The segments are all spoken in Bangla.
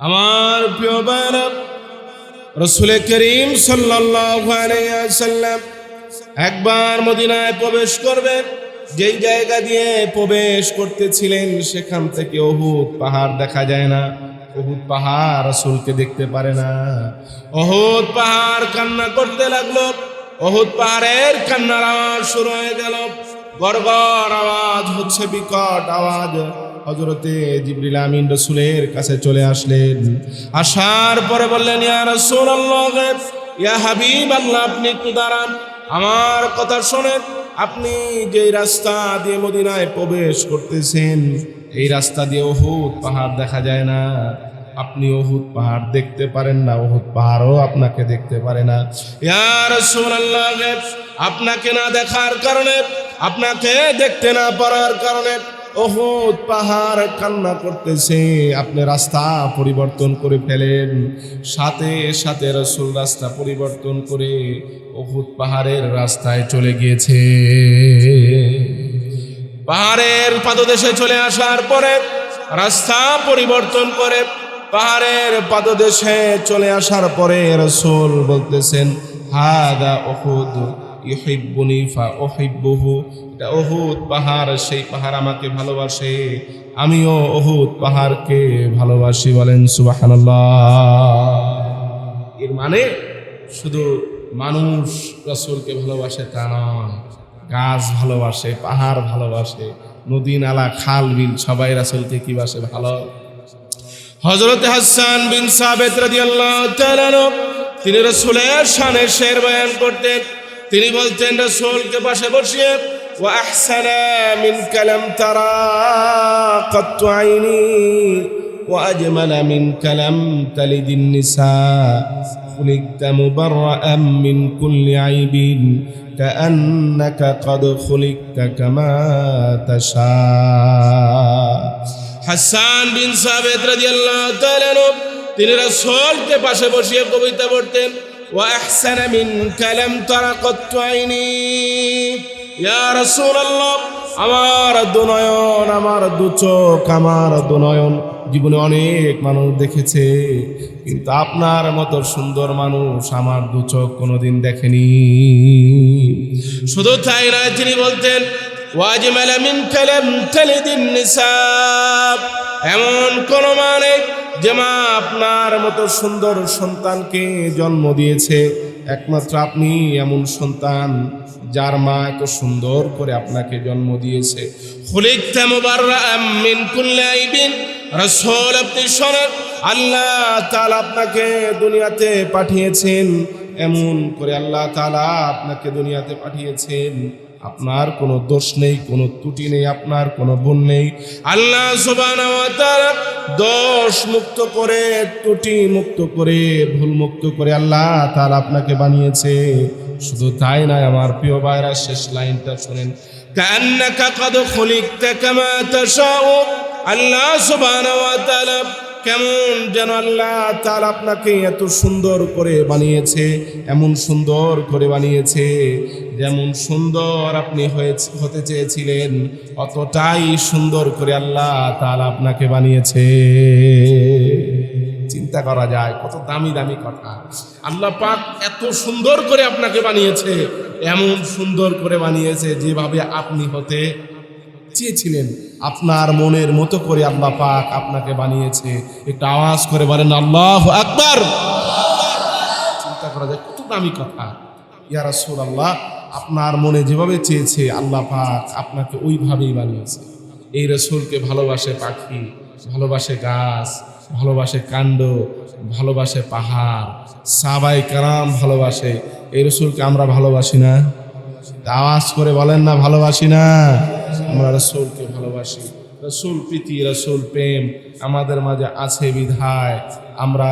আমার প্রিয় ভাইরা, রাসূল করিম সাল্লাল্লাহু আলাইহি ওয়াসাল্লাম একবার মদিনায় প্রবেশ করবেন। যেই জায়গা দিয়ে প্রবেশ করতেছিলেন সেখান থেকে উহুদ পাহাড় দেখা যায় না। উহুদ পাহাড় রাসূলকে দেখতে পারে না। উহুদ পাহাড় কান্না করতে লাগলো। উহুদ পাহাড়ের কান্নার আওয়াজ শুরু হয়ে গেল। গড়গড় আওয়াজ হচ্ছে, বিকট আওয়াজ। হযরতে জিবরিল আমিন রাসূলের কাছে চলে আসলেন। আসার পরে বললেন, ইয়া রাসূলুল্লাহ, ইয়া হাবিবাল্লাহ, আপনি একটু দাঁড়ান, আমার কথা শোনেন। আপনি যে রাস্তা দিয়ে মদিনায় প্রবেশ করতেছেন, এই রাস্তা দিয়ে উহুদ পাহাড় দেখা যায় না। আপনি উহুদ পাহাড় দেখতে পারেন না, উহুদ পাহাড়ও আপনাকে দেখতে পারে না। ইয়া রাসূলুল্লাহ, আপনাকে না দেখার কারণে, আপনাকে দেখতে না পারার কারণে উহুদ পাহাড় কান্না করতেছে। আপনি রাস্তা পরিবর্তন করে ফেলেন। সাথে সাথে রাসূল রাস্তা পরিবর্তন করে উহুদ পাহাড়ের রাস্তায় চলে গিয়েছে। পাহাড়ের পাদদেশে চলে আসার পরে রাস্তা পরিবর্তন করে পাহাড়ের পাদদেশে চলে আসার পরে রাসূল বলতেছেন, হাদা উহুদ ইউহিব্বুনি ফা উহিব্বুহু। এটা উহুদ পাহাড়, সেই পাহাড় আমাকে ভালোবাসে, আমিও উহুদ পাহাড়কে ভালোবাসি। বলেন সুবহানাল্লাহ। এর মানে শুধু মানুষ রাসূলকে ভালোবাসে তা নয়, গাছ ভালোবাসে, পাহাড় ভালোবাসে, নদী নালা খাল বিল সবাই রাসূলকে কি বাসে? ভালো। হযরত হাসান বিন সাবিত রাদিয়াল্লাহু তাআলা আনহু তিনি রাসূলের শানে শের বয়ান করতেন। তিনি বলতেন, রাসূলকে পাশে বসিয়ে, ওয়া আহসানা মিন কালাম তারা কাত্তু আইনি ওয়া আজমালা মিন কালাম তালিদিন নিসা খুলিকতা মুবাররাআম মিন কুল্লি আইবিন কাআন্নাকা ক্বাদ খুলিকতা কামা তাশা। হাসান বিন সাবিত রাদিয়াল্লাহু তাআলা আনহু তিনি রাসূলকে পাশে বসিয়ে কবিতা পড়তেন, ওয়া আহসানা মিন কালাম তারাকাতু আইনি। ইয়া রাসূলুল্লাহ, আমার দুনয়ন, আমার দু চোখ, আমার দুনয়ন জীবনে অনেক মানুষ দেখেছে, কিন্তু আপনার মতো সুন্দর মানুষ আমার দু চোখ কোনোদিন দেখেনি। শুধু তাই নয়, তিনি বলতেন, ওয়াজমালা মিন কালাম তালিদিন নিসা। এমন কোন মা নেই যে মা আপনার মতো সুন্দর সন্তানকে জন্ম দিয়েছে। একমাত্র আপনি এমন সন্তান যার মা এত সুন্দর করে আপনাকে জন্ম দিয়েছে। খুলিকতা মুবাররাআম মিন কুল্লি আইবিন। রাসূল, আপনি শোনেন, আল্লাহ তাআলা আপনাকে দুনিয়াতে পাঠিয়েছেন, এমন করে আল্লাহ তাআলা আপনাকে দুনিয়াতে পাঠিয়েছেন। আপনার কোনো দোষ নেই, কোনো ত্রুটি নেই, আপনার কোনো ভুল নেই। আল্লাহ সুবহানাহু ওয়া তাআলা দোষ মুক্ত করে, ত্রুটি মুক্ত করে, ভুল মুক্ত করে আল্লাহ তাআলা আপনাকে বানিয়েছে। শুধু তাই নয় আমার প্রিয় ভাইরা, শেষ লাইনটা শুনেন, কাআন্নাকা ক্বাদ খুলিকতা কামা তাশাউ। আল্লাহ সুবহানাহু ওয়া তাআলা কেমন যেন আল্লাহ তাআলা আপনাকে এত সুন্দর করে বানিয়েছে, এমন সুন্দর করে বানিয়েছে, যেমন সুন্দর আপনি হতে চেয়েছিলেন অতটাই সুন্দর করে আল্লাহ তাআলা আপনাকে বানিয়েছে। চিন্তা করা যায়, কত দামি দামি কথা। আল্লাহ পাক এত সুন্দর করে আপনাকে বানিয়েছে, এমন সুন্দর করে বানিয়েছে যেভাবে আপনি হতে চেয়েছিলেন, আপনার মনের মতো করে আল্লাহ পাক আপনাকে বানিয়েছে। একটু আওয়াজ করে বলেন আল্লাহু আকবার। চিন্তা করা যায়, কত দামি কথা। ইয়া রাসূলুল্লাহ, আপনার মনে যেভাবে চেয়েছে আল্লাহ পাক আপনাকে ওইভাবেই বানিয়েছে। এই রাসূলকে ভালোবাসে পাখি, ভালোবাসে গাছ, ভালোবাসে কাণ্ড, ভালোবাসে পাহাড়, সাহাবায়ে কেরাম ভালোবাসে। এই রাসূলকে আমরা ভালোবাসি না? আওয়াজ করে বলেন না, ভালোবাসি না? আমরা রাসূলকে ভালোবাসি। রাসূল প্রীতি, রাসূল প্রেম আমাদের মাঝে আছে বিধায় আমরা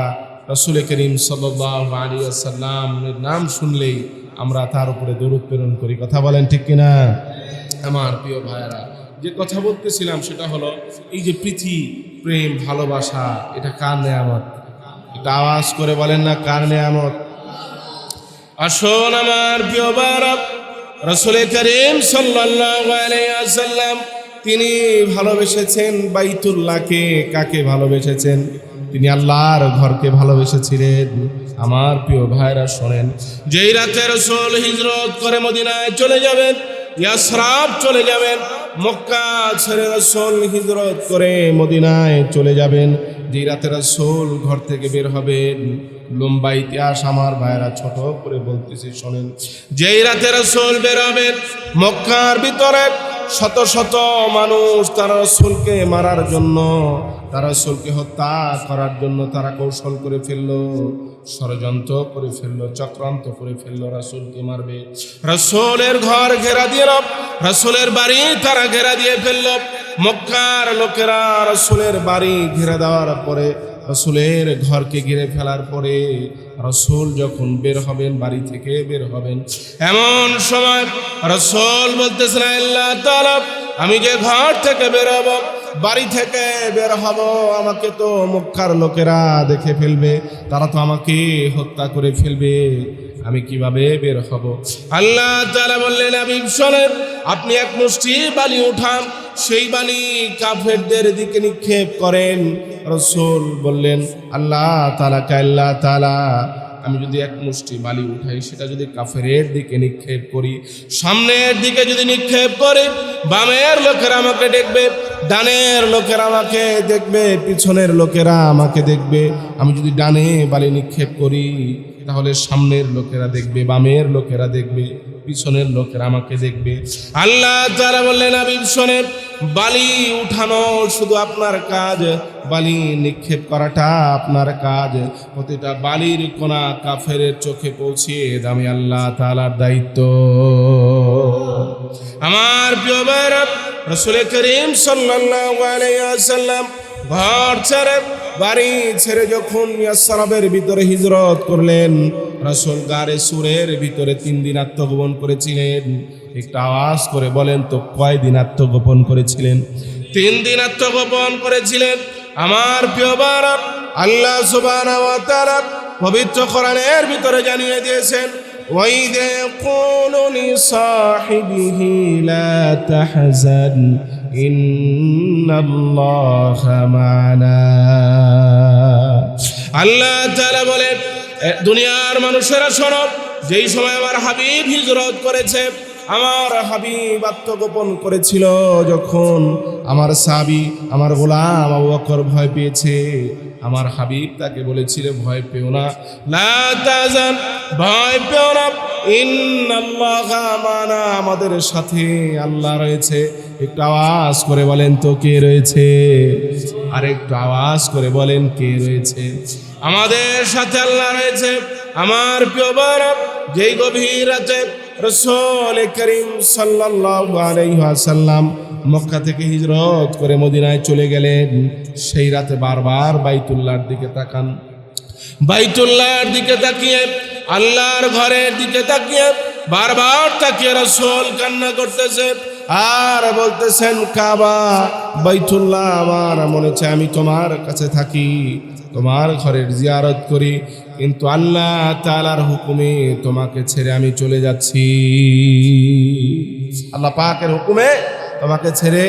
রাসূল করিম সাল্লাল্লাহু আলাইহি ওয়াসাল্লামের নাম শুনলেই আমরা তার উপরে দরুদ প্রেরণ করি। কথা বলেন ঠিক কিনা? আমার প্রিয় ভাইয়েরা, যে কথা বলতেছিলাম সেটা হলো, এই যে প্রীতি, প্রেম, ভালোবাসা, এটা কার নেয়ামত? এটা আওয়াজ করে বলেন না, কার নেয়ামত? আসুন আমার প্রিয় ভাইয়েরা, রাসূল করিম সাল্লাল্লাহু আলাইহি ওয়াসাল্লাম তিনি ভালোবেসেছেন বাইতুল্লাহকে। কাকে ভালোবেসেছেন? তিনি আল্লাহর ঘরকে ভালোবেসেছিলেন। আমার প্রিয় ভাইরা শোনেন, যেই রাতে রাসূল হিজরত করে মদিনায় চলে যাবেন, ইয়াসরাব চলে যাবেন, মক্কা ছেড়ে রাসূল হিজরত করে মদিনায় চলে যাবেন, যেই রাতে রাসূল ঘর থেকে বের হবেন, লম্বা ইতিহাস আমার ভাইরা ছোট করে বলতেছি শোনেন। যেই রাতে রাসূল বের হবেন, মক্কার ভিতরে শত শত মানুষ তারা রাসূলকে মারার জন্য, তারা রাসূলকে হত্যা করার জন্য তারা কৌশল করে ফেললো, ষড়যন্ত্র করে ফেললো, চক্রান্ত করে ফেললো, রাসূলকে মারবে। রাসূলের ঘর ঘেরা দিল, রাসূলের বাড়ি তারা ঘেরা দিয়ে ফেললো। মক্কার লোকেরা রাসূলের বাড়ি ঘেরা দেওয়ার পরে, রাসূলের ঘরকে ঘিরে ফেলার পরে রাসূল যখন বের হবেন, বাড়ি থেকে বের হবেন, এমন সময় রাসূল বলতেছেন, আল্লাহ তাআলা, আমি যে ঘর থেকে বের হব, বাড়ি থেকে বের হব, আমাকে তো মক্কার লোকেরা দেখে ফেলবে, তারা তো আমাকে হত্যা করে ফেলবে, আমি কিভাবে বের হব? আল্লাহ তাআলা বললেন, হাবিব শোনেন, আপনি এক মুষ্টি বালি উঠান, সেই বালি কাফেরদের দিকে নিক্ষেপ করেন। রাসূল বললেন, আল্লাহ তাআলা, আমি যদি এক মুষ্টি বালি উঠাই, সেটা যদি কাফেরের দিকে নিক্ষেপ করি, সামনের দিকে যদি নিক্ষেপ করি, বামের লোকেরা আমাকে দেখবে, ডানের লোকেরা আমাকে দেখবে, পিছনের লোকেরা আমাকে দেখবে। আমি যদি ডানে বালি নিক্ষেপ করি, তাহলে সামনের লোকেরা দেখবে, বামের লোকেরা দেখবে, পিছনের লোকেরা আমাকে দেখবে। আল্লাহ তাআলা বললেন, হাবিব শোনেন, বালি উঠানো শুধু আপনার কাজ, বালি নিক্ষেপ করাটা আপনার কাজ, প্রতিটা বালির কোনা কাফেরের চোখে পৌঁছিয়ে আমি আল্লাহ তাআলার দায়িত্ব। আমার প্রিয় ভাইরা, রাসূল করিম সাল্লাল্লাহু আলাইহি ওয়াসাল্লাম ঘর ছেড়ে, বাড়ি ছেড়ে যখন ইয়াসরাবের ভিতরে হিজরত করলেন, রাসূল গারে সুরের ভিতরে 3 দিন আত্মগোপন করেছিলেন। একটা আওয়াজ করে বলেন তো, কয়দিন আত্মগোপন করেছিলেন? 3 দিন আত্মগোপন করেছিলেন। আমার প্রিয় ভাইরা, আল্লাহ সুবহানাহু ওয়া তাআলা পবিত্র কোরআনের ভিতরে জানিয়ে দিয়েছেন, وَإِذْ يَقُولُ لِصَاحِبِهِ لَا تَحْزَنْ إِنَّ اللَّهَ مَعَنَا। আল্লাহ তাআলা বলেন, দুনিয়ার মানুষেরা শোনো, যেই সময় আমার হাবিব হিজরত করেছে, আমার হাবিব আত্মগোপন করেছিল, যখন আমার সাহাবী, আমার গোলাম আবু বকর ভয় পেয়েছে, আমার হাবিব তাকে বলেছিল, ভয় পেও না, লা তাহজান, ভয় পেও না, ইন্নাল্লাহা মা'ানা, আমাদের সাথে আল্লাহ রয়েছে। একটু আওয়াজ করে বলেন তো, কে রয়েছে? আর একটু আওয়াজ করে বলেন, কে রয়েছে? আমাদের সাথে আল্লাহ রয়েছে। আমার প্রিয় ভাইরা, যেই গভীর রাতে রাসূল করিম সাল্লাল্লাহু আলাইহি ওয়াসাল্লাম মক্কা থেকে হিজরত করে মদিনায় চলে গেলেন, সেই রাতে বারবার বাইতুল্লাহর দিকে তাকান, বাইতুল্লাহর দিকে তাকিয়ে, আল্লাহর ঘরের দিকে তাকিয়ে, বারবার তাকিয়ে রাসূল কান্না করতেছে আর বলতেছেন, কাবা, বাইতুল্লাহ, আমার মনে চায় আমি তোমার কাছে থাকি, তোমার ঘরের জিয়ারত করি, কিন্তু আল্লাহ তাআলার হুকুমে তোমাকে ছেড়ে আমি চলে যাচ্ছি। আল্লাহ পাকের হুকুমে তোমাকে ছেড়ে,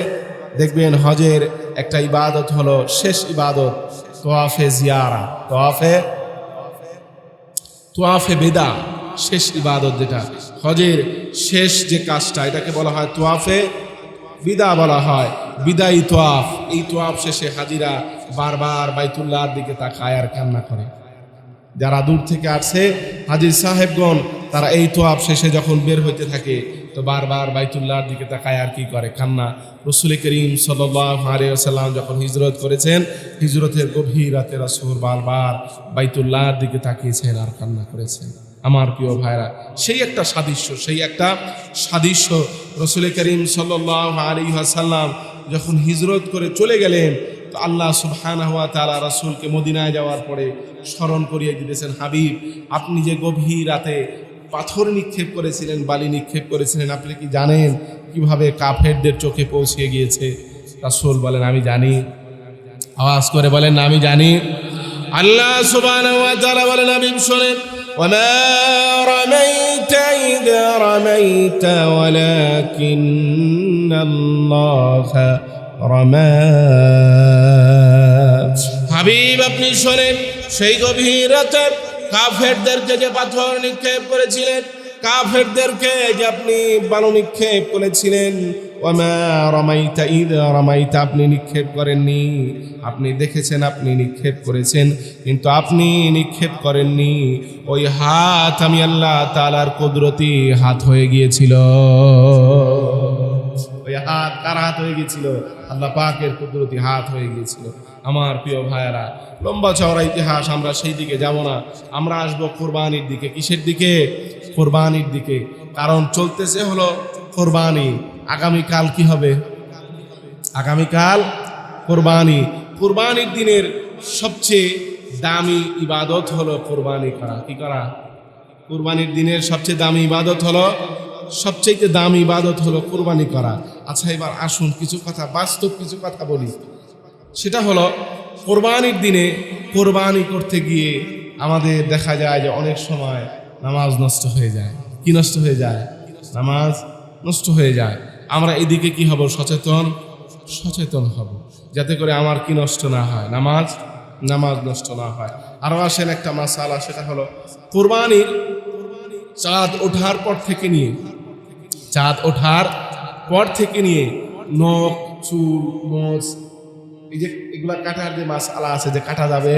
দেখবেন হজের একটা ইবাদত হলো শেষ ইবাদত, তোয়াফে জিয়ারা, তোয়াফে বেদা, শেষ ইবাদত যেটা হজের শেষ যে কাজটা, এটাকে বলা হয় তোয়াফে বিদা বলা হয়, বিদায়ী তোয়াফ। এই তোয়াফ শেষে হাজিরা বারবার বাইতুল্লাহর দিকে তাকায় আর কান্না করে। যারা দূর থেকে আসছে হাজির সাহেবগণ, তারা এই তোয়াফ শেষে যখন বের হইতে থাকে, তো বারবার বাইতুল্লাহর দিকে তাকায় আর কি করে, কান্না। রাসূল করিম সাল্লাল্লাহু আলাইহি ওয়াসাল্লাম যখন হিজরত করেছেন, হিজরতের গভীর রাতে রাসূল বারবার বাইতুল্লাহর দিকে তাকিয়েছেন আর কান্না করেছেন। আমার প্রিয় ভাইরা, সেই একটা সাদৃশ্য রাসূল করিম সাল্লাল্লাহু আলাইহি ওয়াসাল্লাম যখন হিজরত করে চলে গেলেন, তো আল্লাহ সুবহানাহু ওয়া তাআলা রাসূলকে মদিনায় যাওয়ার পরে স্মরণ করিয়ে দিতেছেন, হাবিব, আপনি যে গভীর রাতে পাথর নিক্ষেপ করেছিলেন, বালি নিক্ষেপ করেছিলেন, আপনি কি জানেন কিভাবে কাফেরদের চোখে পৌঁছে গিয়েছে? রাসূল বলেন, আমি জানি। আওয়াজ করে বলেন, আমি জানি। আল্লাহ সুবহানাহু ওয়া তাআলা বলেন, হাবিব শোনেন, ওয়ামা রামাইতা ইয রামাইতা ওয়ালাকিন্নাল্লাহা রামা। হাবিব আপনি শোনেন, সেই গভীর রাতে কাফেরদেরকে যে পাথর নিক্ষেপ করেছিলেন, কাফেরদেরকে যে আপনি বালু নিক্ষেপ করেছিলেন, ওয়ামা রামাইতা ইদ রামাইতা, আপনি নিক্ষেপ করেননি। আপনি দেখেছেন আপনি নিক্ষেপ করেছেন, কিন্তু আপনি নিক্ষেপ করেননি। ওই হাত আমি আল্লাহ তাআলার কুদরতি হাত হয়ে গিয়েছিল। ওই হাত কার হাত হয়ে গিয়েছিল? আল্লাহ পাকের কুদরতি হাত হয়ে গিয়েছিল। আমার প্রিয় ভাইয়েরা, লম্বা চওড়া ইতিহাস, আমরা সেই দিকে যাব না। আমরা আসবো কোরবানির দিকে। কিসের দিকে? কোরবানির দিকে। কারণ চলতেছে হলো কোরবানি। আগামীকাল কি হবে? আগামীকাল কোরবানি। কোরবানির দিনের সবচেয়ে দামি ইবাদত হলো কোরবানি করা। কি করা? কোরবানির দিনের সবচেয়ে দামি ইবাদত হলো, সবচেয়ে দামি ইবাদত হলো কোরবানি করা। আচ্ছা, এবার আসুন কিছু কথা, বাস্তব কিছু কথা বলি। সেটা হলো, কোরবানির দিনে কোরবানি করতে গিয়ে আমাদের দেখা যায় যে অনেক সময় নামাজ নষ্ট হয়ে যায়। কি নষ্ট হয়ে যায়? নামাজ নষ্ট হয়ে যায়। আমরা এদিকে কি হব? সচেতন হব, যাতে করে আমার কি নষ্ট না হয়, নামাজ নষ্ট না হয়। আরও আসেন একটা মাসালা, সেটা হলো কোরবানির চাঁদ ওঠার পর থেকে নিয়ে নখ, চুল, মোচ, এই যে এগুলা কাটার যে মাসালা আছে, যে কাটা যাবে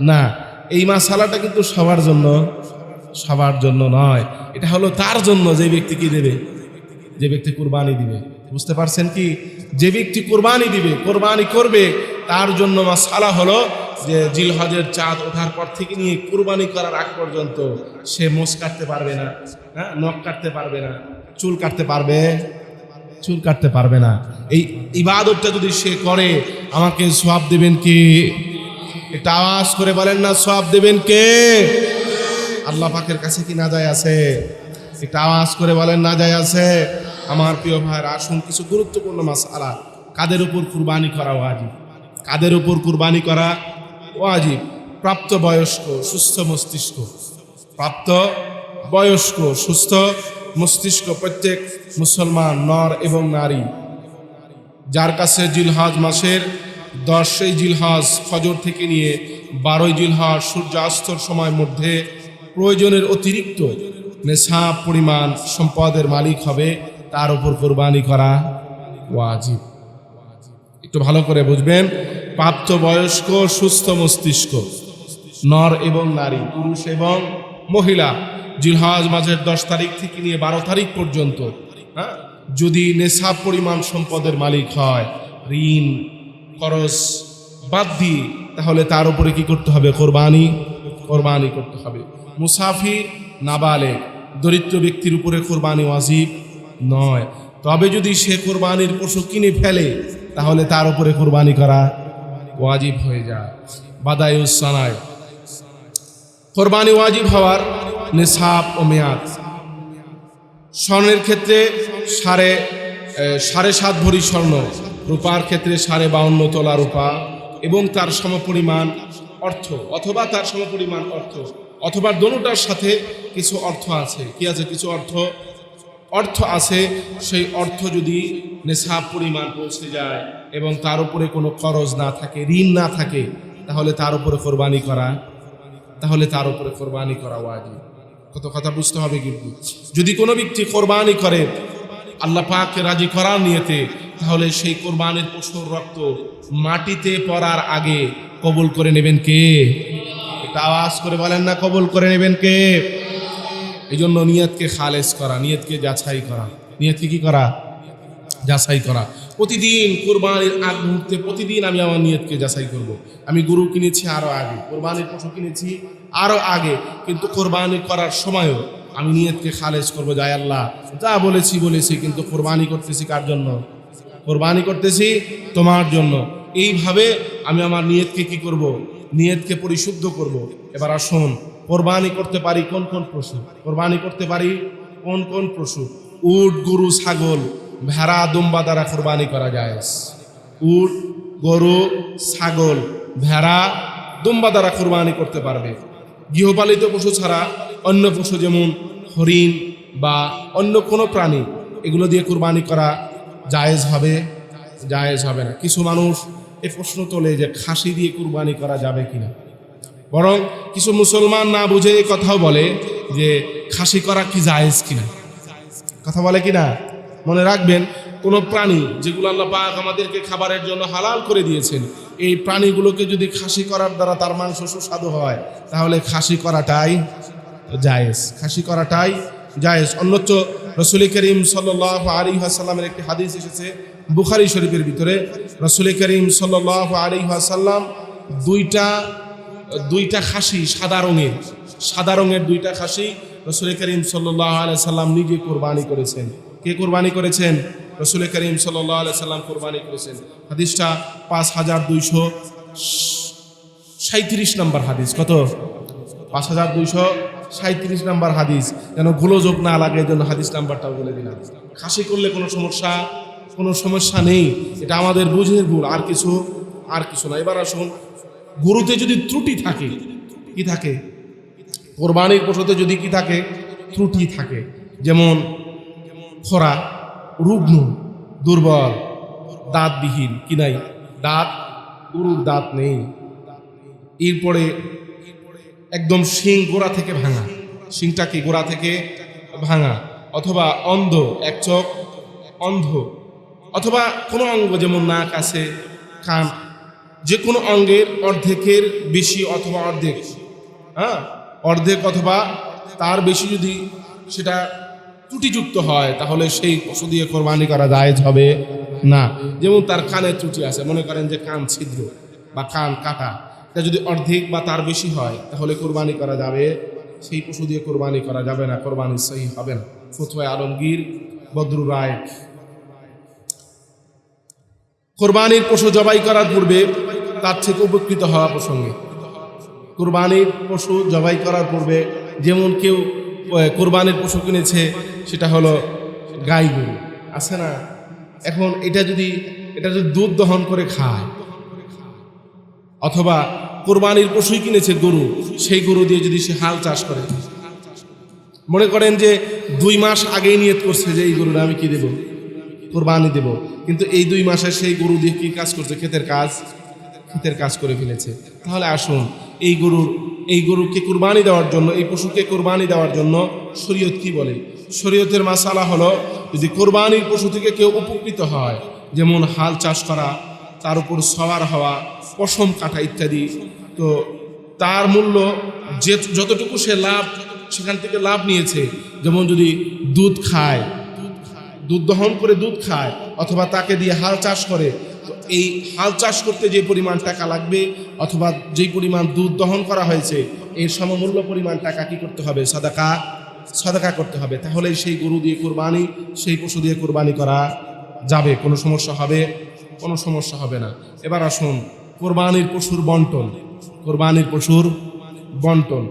না, এই মাসালাটা কিন্তু সবার জন্য নয়। এটা হলো তার জন্য যে ব্যক্তি কি দেবে, যে ব্যক্তি কুরবানি দিবে। বুঝতে পারছেন কি? যে ব্যক্তি কুরবানি দিবে, কুরবানি করবে, তার জন্য মাসালা হলো যে জিলহজের চাঁদ ওঠার পর থেকে নিয়ে কুরবানি করার আগ পর্যন্ত সে মোচ কাটতে পারবে না, নখ কাটতে পারবে না, চুল কাটতে পারবে না। এই ইবাদতটা যদি সে করে, আমাকে সওয়াব দেবেন কে? একটা আওয়াজ করে বলেন না, সওয়াব দেবেন কে? আল্লাহ পাকের কাছে কি না যায় আছে? একটা আওয়াজ করে বলেন, না যায় আছে? আমার প্রিয় ভাইরা, আসুন কিছু গুরুত্বপূর্ণ মাসআলা। কাদের উপর কুরবানি করা ওয়াজিব? কাদের উপর কুরবানি করা ওয়াজিব? প্রাপ্তবয়স্ক সুস্থ মস্তিষ্ক প্রত্যেক মুসলমান নর এবং নারী, যার কাছে জিলহজ মাসের 10ই জিলহজ ফজর থেকে নিয়ে 12ই জিলহজ সূর্যাস্তর সময়ের মধ্যে প্রয়োজনের অতিরিক্ত নেশাব পরিমাণ সম্পদের মালিক হবে, তার উপর কোরবানি করা ওয়াজিব। একটু ভালো করে বুঝবেন, প্রাপ্তবয়স্ক সুস্থ মস্তিষ্ক নর এবং নারী, পুরুষ এবং মহিলা, জিলহজ মাসের 10 তারিখ থেকে নিয়ে 12 তারিখ পর্যন্ত যদি নেশাব পরিমাণ সম্পদের মালিক হয়, ঋণ খরচ বাদ দিয়ে, তাহলে তার উপরে কি করতে হবে? কোরবানি করতে হবে। মুসাফির, নাবালেগ, দরিদ্র ব্যক্তির উপরে কোরবানি ওয়াজিব নয়। তবে যদি সে কোরবানির পশু কিনে ফেলে, তাহলে তার উপরে কোরবানি করা ওয়াজিব হয়ে যায়। বাদায়ুস সানায় কোরবানি ওয়াজিব হওয়ার নিসাব ও মেয়াদ। স্বর্ণের ক্ষেত্রে 7.5 ভরি স্বর্ণ, রূপার ক্ষেত্রে 52.5 তোলা রূপা এবং তার সমপরিমাণ অর্থ, অথবা তার সমপরিমাণ অর্থ, অথবা দোনোটার সাথে কিছু অর্থ আছে। কি আছে? কিছু অর্থ আছে। সেই অর্থ যদি নেশাব পরিমাণ পৌঁছে যায় এবং তার উপরে কোনো খরচ না থাকে, ঋণ না থাকে, তাহলে তার উপরে কোরবানি করা ওয়াজিব। কত কথা বুঝতে হবে। কিন্তু যদি কোনো ব্যক্তি কোরবানি করে আল্লাহ পাককে রাজি করার নিয়তে, তাহলে সেই কোরবানির পশুর রক্ত মাটিতে পড়ার আগে কবুল করে নেবেন কে? একটা আওয়াজ করে বলেন না, কবুল করে নেবেন কে? এই জন্য নিয়তকে খালেস করা, নিয়তকে যাচাই করা, নিয়তকে কি করা? যাচাই করা। প্রতিদিন কোরবানির আগ মুহূর্তে প্রতিদিন আমি আমার নিয়তকে যাচাই করব। আমি গরু কিনেছি আরও আগে, কোরবানির পশু কিনেছি আরও আগে, কিন্তু কোরবানি করার সময়ও আমি নিয়তকে খালেস করবো। যাই আল্লাহ, যা বলেছি, কিন্তু কোরবানি করতেছি কার জন্য? কোরবানি করতেছি তোমার জন্য। এইভাবে আমি আমার নিয়তকে কি করব? নিয়তকে পরিশুদ্ধ করব। এবার আসুন, কোরবানি করতে পারি কোন পশু? কোন পশু? উট, গরু, ছাগল, ভেড়া, দুম্বা দ্বারা কোরবানি করা যায়। উট, গরু, ছাগল, ভেড়া, দুম্বা দ্বারা কোরবানি করতে পারবে। গৃহপালিত পশু ছাড়া অন্য পশু, যেমন হরিণ বা অন্য কোনো প্রাণী, এগুলো দিয়ে কোরবানি করা জায়েজ হবে না। কিছু মানুষ এই প্রশ্ন তোলে যে খাসি দিয়ে কুরবানি করা যাবে কিনা। বরং কিছু মুসলমান না বুঝে এই কথাও বলে যে খাসি করা কি জায়েজ কিনা, কথা বলে কিনা। মনে রাখবেন, কোনো প্রাণী যেগুলো আল্লাহ পাক আমাদেরকে খাবারের জন্য হালাল করে দিয়েছেন, এই প্রাণীগুলোকে যদি খাসি করার দ্বারা তার মাংস সুস্বাদু হয়, তাহলে খাসি করাটাই জায়েজ, খাসি করাটাই জায়েজ। অন্যত্র রাসূল করিম সাল্লাল্লাহু আলাইহি ওয়াসাল্লামের একটি হাদিস এসেছে বুখারী শরীফের ভিতরে। রাসূল করিম সাল্লাল্লাহু আলাইহি ওয়াসাল্লাম দুইটা খাসি সাদা রঙের দুইটা খাসি রাসূল করিম সাল্লাল্লাহু আলাইহি ওয়াসাল্লাম নিজে কুরবানি করেছেন। কে কুরবানি করেছেন? রাসূল করিম সাল্লাল্লাহু আলাইহি ওয়াসাল্লাম কুরবানি করেছেন। হাদিসটা 5237 নম্বর হাদিস। কত? 5237 নম্বর হাদিস। যেন গোলযোগ না লাগে, এই জন্য হাদিস নাম্বারটাও বলে দিলাম। খাসি করলে কোনো সমস্যা নেই, এটা আমাদের বুঝের ভুল, আর কিছু না। এবার আসুন, গরুতে যদি ত্রুটি থাকে, কি থাকে? কোরবানির পশুতে যদি কি থাকে? ত্রুটি থাকে। যেমন খরা, রুগ্ন, দুর্বল, দাঁতবিহীন, কি নাই? গরুর দাঁত নেই। এরপরে একদম শিং গোড়া থেকে ভাঙা, শিংটা কি গোড়া থেকে ভাঙা, অথবা অন্ধ, এক চোখ অন্ধ, অথবা কোনো অঙ্গ যেমন নাক আছে, কান, যে কোনো অঙ্গের অর্ধেকের বেশি অথবা অর্ধেক অথবা তার বেশি যদি সেটা ত্রুটিযুক্ত হয়, তাহলে সেই পশু দিয়ে কোরবানি করা জায়েজ হবে না। যেমন তার কানের ত্রুটি আছে, মনে করেন যে কান ছিদ্র বা কান কাটা, এটা যদি অর্ধেক বা তার বেশি হয়, তাহলে কোরবানি করা যাবে, সেই পশু দিয়ে কোরবানি করা যাবে না, কোরবানি সহি হবে না। ফতোয়া আলমগীর বদরুর রায়। কোরবানির পশু জবাই করার পূর্বে তার থেকে উপকৃত হওয়া প্রসঙ্গে, কোরবানির পশু জবাই করার পূর্বে যেমন কেউ কোরবানির পশু কিনেছে, সেটা হলো গাই গরু, আছে না? এখন এটা যদি দুধ দহন করে খায়, অথবা কোরবানির পশুই কিনেছে গরু, সেই গরু দিয়ে যদি সে হাল চাষ করে, মনে করেন যে 2 মাস আগেই নিয়ত করছে যে এই গরুটা আমি কি দেব? কোরবানি দেব, কিন্তু এই 2 মাসে সেই গরু দিয়ে কি কাজ করছে? ক্ষেতের কাজ করে ফেলেছে। তাহলে আসুন, এই গরুকে কুরবানি দেওয়ার জন্য, এই পশুকে কুরবানি দেওয়ার জন্য শরীয়ত কি বলে? শরীয়তের মাসালা হলো, যদি কোরবানির পশু থেকে কেউ উপকৃত হয়, যেমন হাল চাষ করা, তার উপর সওয়ার হওয়া, পশম কাটা ইত্যাদি, তো তার মূল্য যতটুকু সে সেখান থেকে লাভ নিয়েছে, যেমন যদি দুধ দহন করে দুধ খায়, অথবা তাকে দিয়ে হাল চাষ করে, তো এই হাল চাষ করতে যে পরিমাণ টাকা লাগবে, অথবা যেই পরিমাণ দুধ দহন করা হয়েছে, এর সমমূল্য পরিমাণ টাকা কি করতে হবে? সাদাকা করতে হবে। তাহলে সেই গরু দিয়ে কোরবানি, সেই পশু দিয়ে কোরবানি করা যাবে, কোনো সমস্যা হবে না। এবার আসুন, কোরবানির পশুর বন্টন।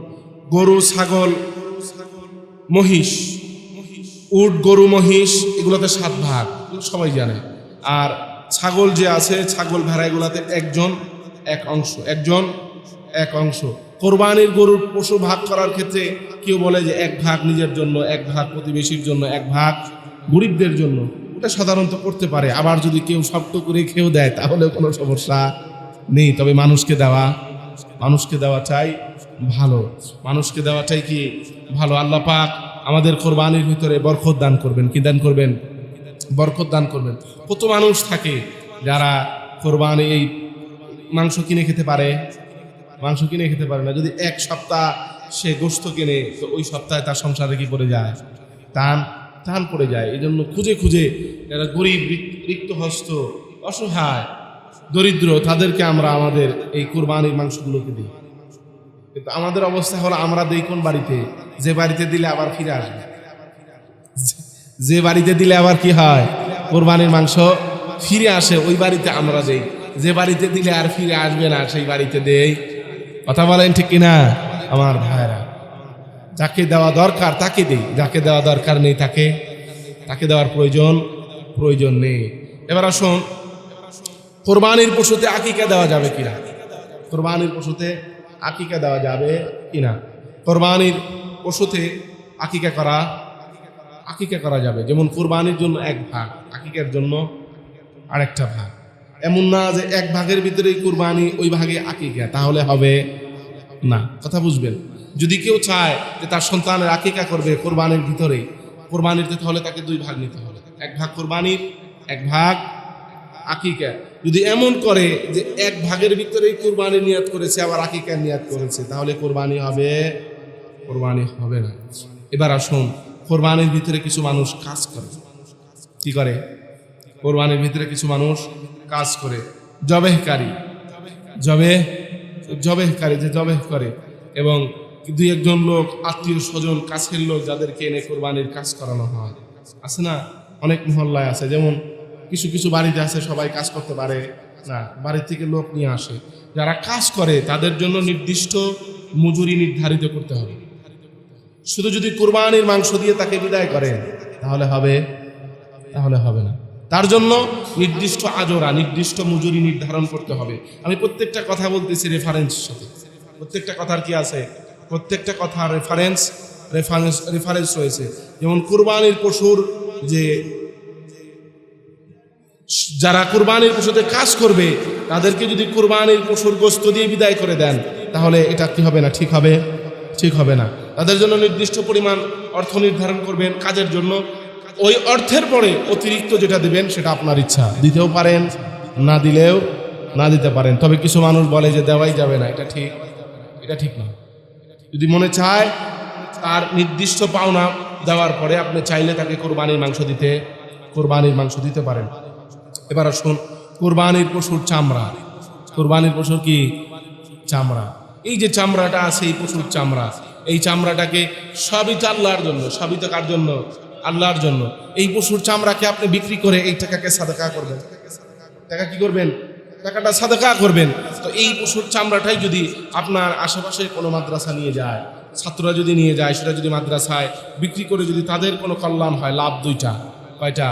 গরু, ছাগল, মহিষ, উট, গরু, মহিষ, এগুলোতে 7 ভাগ, সবাই জানে। আর ছাগল যে আছে, ছাগল, ভেড়া, এগুলোতে একজন এক অংশ। কোরবানির গরুর পশু ভাগ করার ক্ষেত্রে কেউ বলে যে 1 ভাগ নিজের জন্য, 1 ভাগ প্রতিবেশীর জন্য, 1 ভাগ গরিবদের জন্য। এটা সাধারণত করতে পারে। আবার যদি কেউ সবটুকু রেখেও দেয়, তাহলে কোনো সমস্যা নেই। তবে মানুষকে দেওয়া চাই ভালো, মানুষকে দেওয়াটাই কি ভালো। আল্লাহ পাক আমাদের কোরবানির ভিতরে বরকত দান করবেন। কি দান করবেন? বরকত দান করবেন। কত মানুষ থাকে যারা কোরবানি এই মাংস কিনে খেতে পারে না। যদি 1 সপ্তাহ সে গোশত কিনে, তো ওই সপ্তাহে তার সংসারে কি পড়ে যায়? টান পড়ে যায়। এই জন্য খুঁজে যারা গরিব, রিক্তহস্ত, অসহায়, দরিদ্র, তাদেরকে আমরা আমাদের এই কোরবানির মাংসগুলোকে দিই। কিন্তু আমাদের অবস্থা হলো, আমরা দেই কোন বাড়িতে? যে বাড়িতে দিলে আবার ফিরে আসবে, যে বাড়িতে দিলে আবার কি হয়? কোরবানির মাংস ফিরে আসে, ওই বাড়িতে আমরা দেই। যে বাড়িতে দিলে আর ফিরে আসবে না, সেই বাড়িতে দেই। কথা বলেন ঠিক কিনা আমার ভাইরা? যাকে দেওয়া দরকার তাকে দেই, যাকে দেওয়া দরকার নেই তাকে দেওয়ার প্রয়োজন নেই। এবার আসুন, কোরবানির পশুতে আকিকা দেওয়া যাবে কিনা? কোরবানির পশুতে আকিকা দেওয়া যাবে কিনা? কোরবানির পশুতে আকিকা করা যাবে। যেমন কোরবানির জন্য 1 ভাগ, আকিকার জন্য আরেকটা ভাগ। এমন না যে এক ভাগের ভিতরেই কুরবানি ওই ভাগে আকিকা, তাহলে হবে না। কথা বুঝবেন? যদি কেউ চায় যে তার সন্তানের আকিকা করবে কোরবানির ভিতরেই, কোরবানিতে, তাহলে তাকে দুই ভাগ নিতে হবে, এক ভাগ কোরবানির, এক ভাগ আকিকা। যদি এমন করে যে এক ভাগের ভিতরেই কোরবানির নিয়াত করেছে আবার আকিকার নিয়াত করেছে, তাহলে কোরবানি হবে? কোরবানি হবে না। এবার আসুন, কোরবানির ভিতরে কিছু মানুষ কাজ করে। কি করে? কোরবানির ভিতরে কিছু মানুষ কাজ করে, জবেহকারী, জবেহকারী যে জবেহ করে, এবং দুই একজন লোক আত্মীয় স্বজন কাছের লোক যাদেরকে এনে কোরবানির কাজ করানো হয়। আছে না? অনেক মহল্লায় আছে, যেমন কিছু কিছু বাড়িতে আছে সবাই কাজ করতে পারে না, বাড়ি থেকে লোক নিয়ে আসে। যারা কাজ করে তাদের জন্য নির্দিষ্ট মজুরি নির্ধারিত করতে হবে। শুধু যদি কোরবানির মাংস দিয়ে তাকে বিদায় করেন তাহলে হবে? তাহলে হবে না। তার জন্য নির্দিষ্ট আজরা, নির্দিষ্ট মজুরি নির্ধারণ করতে হবে। আমি প্রত্যেকটা কথা বলতেছি রেফারেন্স সাথে, প্রত্যেকটা কথার কি আছে? প্রত্যেকটা কথার রেফারেন্স রয়েছে। যেমন কোরবানির পশুর যে যারা কোরবানির পশুতে কাজ করবে তাদেরকে যদি কোরবানির পশুর গোশত দিয়ে বিদায় করে দেন তাহলে এটা কি হবে না? ঠিক হবে? ঠিক হবে না। তাদের জন্য নির্দিষ্ট পরিমাণ অর্থ নির্ধারণ করবেন কাজের জন্য। ওই অর্থের পরে অতিরিক্ত যেটা দেবেন সেটা আপনার ইচ্ছা, দিতেও পারেন, না দিলেও না দিতে পারেন। তবে কিছু মানুষ বলে যে দেওয়াই যাবে না, এটা ঠিক? এটা ঠিক না। যদি মনে চায় তার নির্দিষ্ট পাওনা দেওয়ার পরে আপনি চাইলে তাকে কোরবানির মাংস দিতে পারেন। এবার আসুন, কোরবানির পশুর চামড়া, কোরবানির পশুর কি চামড়া, এই যে চামড়াটা আছে এই পশুর চামড়া, এই চামড়াটাকে সবই তো আল্লাহর জন্য, সবই তো কার জন্য? আল্লাহর জন্য। এই পশুর চামড়াকে আপনি বিক্রি করে এই টাকাকে সাদাকা করবেন। টাকা কি করবেন? টাকাটা সাদাকা করবেন। তো এই পশুর চামড়াটাই যদি আপনার আশেপাশে কোনো মাদ্রাসা নিয়ে যায়, ছাত্ররা যদি নিয়ে যায়, সেটা যদি মাদ্রাসায় বিক্রি করে যদি তাদের কোনো কল্যাণ হয়, লাভ দুইটা। কয়টা?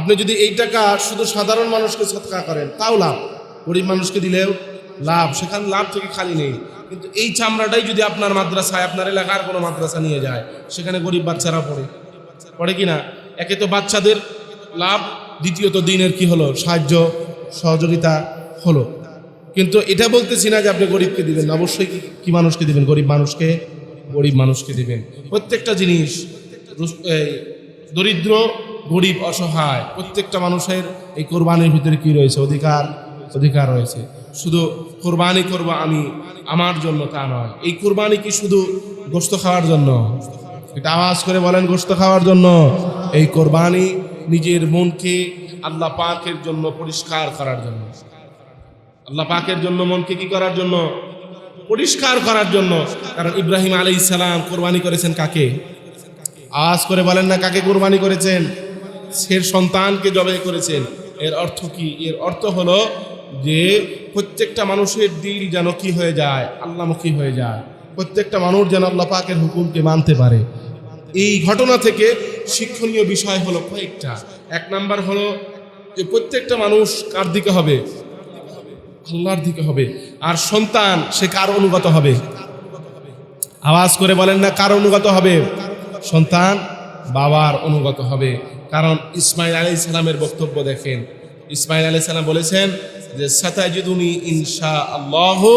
আপনি যদি এই টাকা শুধু সাধারণ মানুষকে সৎকা করেন তাও লাভ, গরিব মানুষকে দিলেও লাভ, সেখানে লাভ থেকে খালি নেই। কিন্তু এই চামড়াটাই যদি আপনার মাদ্রাসায়, আপনার এলাকার কোনো মাদ্রাসা নিয়ে যায়, সেখানে গরিব বাচ্চারা পড়ে কিনা? একে তো বাচ্চাদের লাভ, দ্বিতীয়ত দিনের কি হলো? সাহায্য সহযোগিতা হলো। কিন্তু এটা বলতেছি না যে আপনি গরিবকে দিবেন, অবশ্যই কি মানুষকে দিবেন? গরিব মানুষকে দিবেন। প্রত্যেকটা জিনিস, দরিদ্র, গরিব, অসহায়, প্রত্যেকটা মানুষের এই কোরবানির ভিতরে কি রয়েছে? অধিকার রয়েছে। শুধু কোরবানি করব আমি আমার জন্য তা নয়। এই কোরবানি কি শুধু গোশত খাওয়ার জন্য? এটা আওয়াজ করে বলেন, গোশত খাওয়ার জন্য। এই কোরবানি নিজের মনকে আল্লাহ পাকের জন্য পরিষ্কার করার জন্য। আল্লাহ পাকের জন্য মনকে কি করার জন্য? পরিষ্কার করার জন্য। কারণ ইব্রাহিম আলাইহিস সালাম কোরবানি করেছেন কাকে? আওয়াজ করে বলেন না, কাকে কোরবানি করেছেন? সে সন্তানকে জবাই করেছেন। এর অর্থ কি? এর অর্থ হলো যে প্রত্যেকটা মানুষের দিল যেন কি হয়ে যায়? আল্লাহমুখী হয়ে যায়। প্রত্যেকটা মানুষ যেন আল্লাহ পাকের হুকুমকে মানতে পারে। এই ঘটনা থেকে শিক্ষণীয় বিষয় হলো কয়েকটা। এক নাম্বার হলো যে প্রত্যেকটা মানুষ কার দিকে হবে? আল্লাহর দিকে হবে। আর সন্তান সে কার অনুগত হবে? আওয়াজ করে বলেন না, কার অনুগত হবে? সন্তান বাবার অনুগত হবে। কারণ ইসমাইল আলাইহিস সালামের বক্তব্য দেখেন। ইসমাইল আলাইহিস সালাম বলেছেন যে সাতাজিদুনি ইনশাআল্লাহু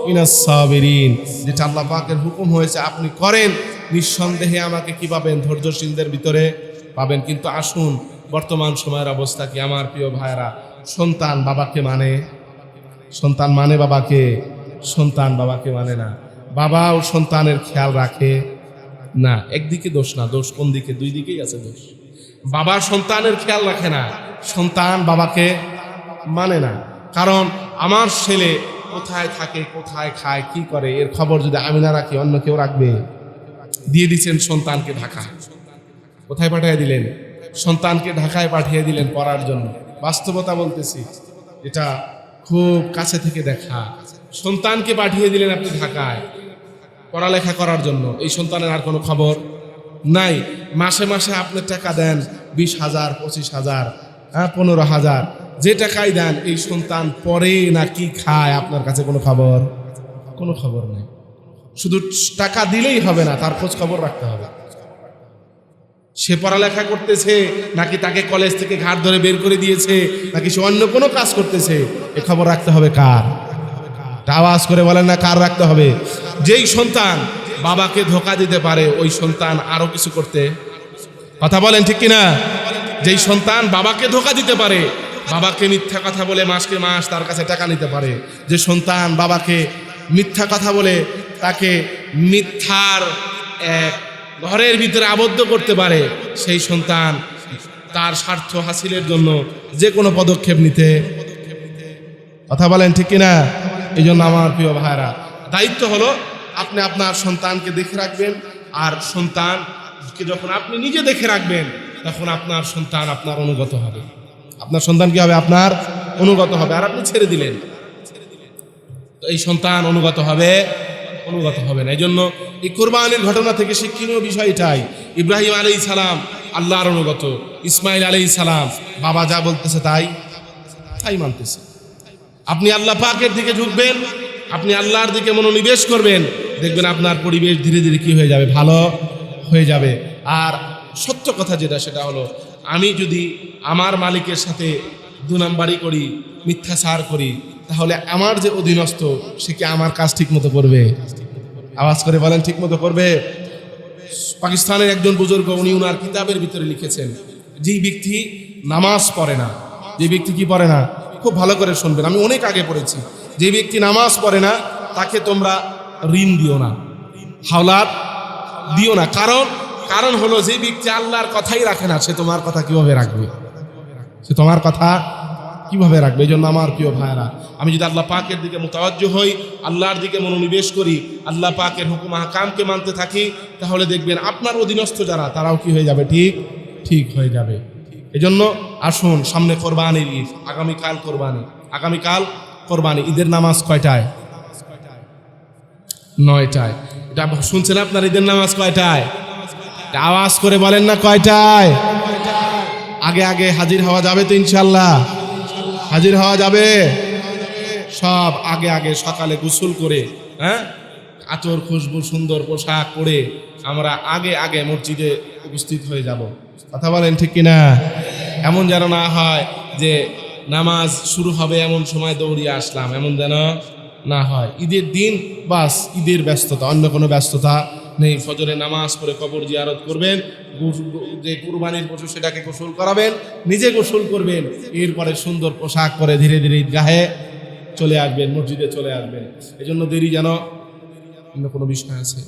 মিনাস সাবিরিন, যেটা আল্লাহ পাকের হুকুম হয়েছে আপনি করেন, নিঃসন্দেহে আমাকে কি পাবেন? ধৈর্যশীলদের ভিতরে পাবেন। কিন্তু আসুন, বর্তমান সময়ের অবস্থা কি আমার প্রিয় ভাইরা? সন্তান বাবাকে মানে? সন্তান মানে বাবাকে? সন্তান বাবাকে মানে না। বাবাও সন্তানের খেয়াল রাখে না। একদিকে দোষ না, দোষ কোন দিকে? দুই দিকেই আছে দোষ। বাবা সন্তানের খেয়াল রাখে না, সন্তান বাবাকে মানে না। কারণ আমার ছেলে কোথায় থাকে, কোথায় খায়, কি করে, এর খবর যদি আমি না রাখি অন্য কেউ রাখবে? দিয়ে দিচ্ছেন সন্তানকে ঢাকায়। কোথায় পাঠিয়ে দিলেন? সন্তানকে ঢাকায় পাঠিয়ে দিলেন পড়ার জন্য। বাস্তবতা বলতেছি, এটা খুব কাছে থেকে দেখা। সন্তানকে পাঠিয়ে দিলেন আপনি ঢাকায় পড়ালেখা করার জন্য। এই সন্তানের আর কোনো খবর নাই। মাসে মাসে আপনি টাকা দেন 20,000, 25,000, 15,000, যে টাকাই দেন এই সন্তান পরে না কি খায় আপনার কাছে কোনো খবর নেই। শুধু টাকা দিলেই হবে না, তার খোঁজ খবর রাখতে হবে। সে পড়ালেখা করতেছে নাকি তাকে কলেজ থেকে ঘাট ধরে বের করে দিয়েছে নাকি সে অন্য কোনো কাজ করতেছে, এ খবর রাখতে হবে কার? আওয়াজ করে বলেন না, কার রাখতে হবে? যেই সন্তান বাবাকে ধোঁকা দিতে পারে ওই সন্তান আরো কিছু করতে, কথা বলেন ঠিক কিনা? যেই সন্তান বাবাকে ধোঁকা দিতে পারে, বাবাকে মিথ্যা কথা বলে মাসকে মাস তার কাছে টাকা নিতে পারে, যে সন্তান বাবাকে মিথ্যা কথা বলে তাকে মিথ্যার এক ঘরের ভিতরে আবদ্ধ করতে পারে, সেই সন্তান তার স্বার্থ হাসিলের জন্য যে কোনো পদক্ষেপ নিতে, কথা বলেন ঠিক কিনা? এই জন্য আমার প্রিয় ভাইরা, দায়িত্ব হলো আপনি আপনার সন্তানকে দেখে রাখবেন, আর সন্তানকে যখন আপনি নিজে দেখে রাখবেন তখন আপনার সন্তান আপনার অনুগত হবে। আপনার সন্তান কি হবে? আপনার অনুগত হবে। আর আপনি ছেড়ে দিলেন তো এই সন্তান অনুগত হবে না। এই জন্য এই কোরবানির ঘটনা থেকে শিক্ষণীয় বিষয় এটাই, ইব্রাহিম আলাইহিস সালাম আল্লাহর অনুগত, ইসমাইল আলাইহিস সালাম বাবা যা বলতেছে তাই মানতেছে। আপনি আল্লাহ পাকের দিকে ঝুঁকবেন, আপনি আল্লাহর দিকে মনোনিবেশ করবেন, দেখবেন আপনার পরিবেশ ধীরে ধীরে কি হয়ে যাবে? ভালো হয়ে যাবে। আর সত্য কথা যেটা, সেটা হলো আমি যদি আমার মালিকের সাথে দু নাম্বারি করি, মিথ্যাচার করি, তাহলে আমার যে অধীনস্থ সে কি আমার কাজ ঠিক মতো করবে? আওয়াজ করে বলেন, ঠিক মতো করবে? পাকিস্তানের একজন বুজুর্গ, উনি উনার কিতাবের ভিতরে লিখেছেন, যেই ব্যক্তি নামাজ পড়ে না, যে ব্যক্তি কি পড়ে না, খুব ভালো করে শুনবেন, আমি অনেক আগে পড়েছি, যে ব্যক্তি নামাজ পড়ে না তাকে তোমরা ঋণ দিও না, হাওলাত দিও না। কারণ হলো যে ব্যক্তি আল্লাহর কথাই রাখে না, সে তোমার কথা কিভাবে রাখবে? এই জন্য আমার প্রিয় ভাইরা, আমি যদি আল্লাহ পাকের দিকে মুতাওয়াজ্জহ হই, আল্লাহর দিকে মনোনিবেশ করি, আল্লাহ পাকের হুকুম আহকামকে মানতে থাকি, তাহলে দেখবেন আপনার অধীনস্থ যারা তারাও কি হয়ে যাবে? ঠিক হয়ে যাবে। এই জন্য আসুন, সামনে কোরবানির ঈদ, আগামীকাল কোরবানি। ঈদের নামাজ কয়টায়? 9টায়। এটা শুনছেন আপনার? ঈদের নামাজ কয়টায়? আওয়াজ করে বলেন না, কয়টায়? আগে হাজির হওয়া যাবে তো ইনশাল্লাহ? হাজির হওয়া যাবে সব আগে সকালে গোসল করে, আতর খুশবু সুন্দর পোশাক পরে আমরা আগে মসজিদে উপস্থিত হয়ে যাব। কথা বলেন ঠিক কিনা? এমন যেন না হয় যে নামাজ শুরু হবে এমন সময় দৌড়িয়ে আসলাম, এমন যেন না হয়। ঈদের দিন বাস ঈদের ব্যস্ততা, অন্য কোনো ব্যস্ততা নেই। ফজরে নামাজ পড়ে কবর জিয়ারত করবেন, যে কুরবানির পশু সেটাকে গোসল করাবেন, নিজে গোসল করবেন, এরপরে সুন্দর পোশাক পরে ধীরে ধীরে ঈদগাহে চলে আসবেন, মসজিদে চলে আসবেন। এই জন্য দেরি যেন অন্য কোনো বিষয় আছে।